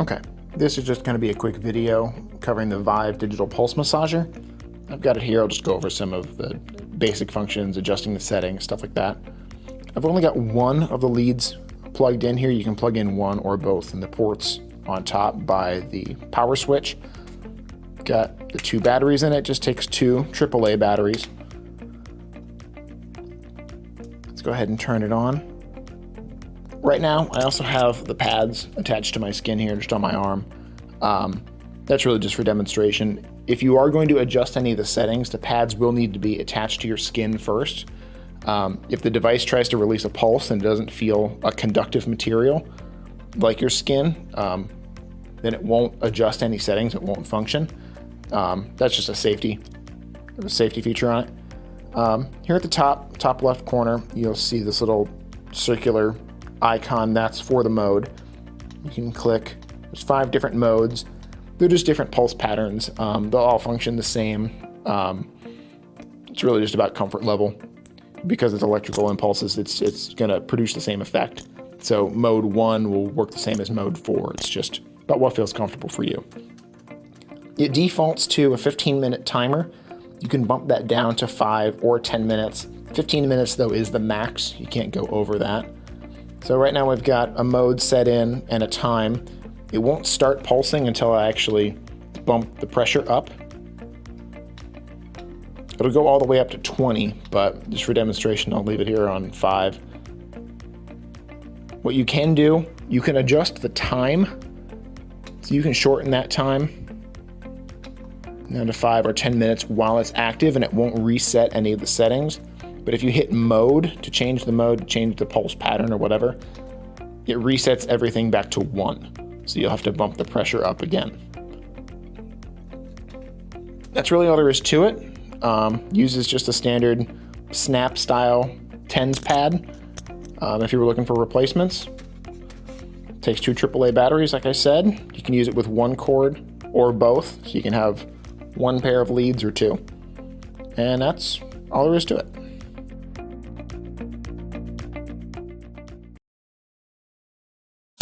Okay, this is just going to be a quick video covering the Vive digital pulse massager. I've got it here. I'll just go over some of the basic functions, adjusting the settings, stuff like that. I've only got one of the leads plugged in here. You can plug in one or both in the ports on top by the power switch. Got the two batteries in it. Just takes two AAA batteries. Let's go ahead and turn it on. Right now, I also have the pads attached to my skin here, just on my arm. That's really just for demonstration. If you are going to adjust any of the settings, the pads will need to be attached to your skin first. If the device tries to release a pulse and doesn't feel a conductive material like your skin, then it won't adjust any settings, it won't function. That's just a safety feature on it. Here at the top left corner, you'll see this little circular icon. That's for the mode. You can click. There's 5 different modes. They're just different pulse patterns. They'll all function the same. It's really just about comfort level. Because it's electrical impulses, it's going to produce the same effect. So mode 1 will work the same as mode 4. It's just about what feels comfortable for you. It defaults to a 15-minute timer. You can bump that down to 5 or 10 minutes. 15 minutes, though, is the max. You can't go over that. So right now we've got a mode set in and a time. It won't start pulsing until I actually bump the pressure up. It'll go all the way up to 20, but just for demonstration, I'll leave it here on 5. What you can do, you can adjust the time. So you can shorten that time down to 5 or 10 minutes while it's active, and it won't reset any of the settings. But if you hit mode to change the mode, change the pulse pattern or whatever, it resets everything back to 1. So you'll have to bump the pressure up again. That's really all there is to it. Uses just a standard snap style TENS pad. If you were looking for replacements, takes 2 AAA batteries, like I said. You can use it with one cord or both, so you can have one pair of leads or 2. And that's all there is to it.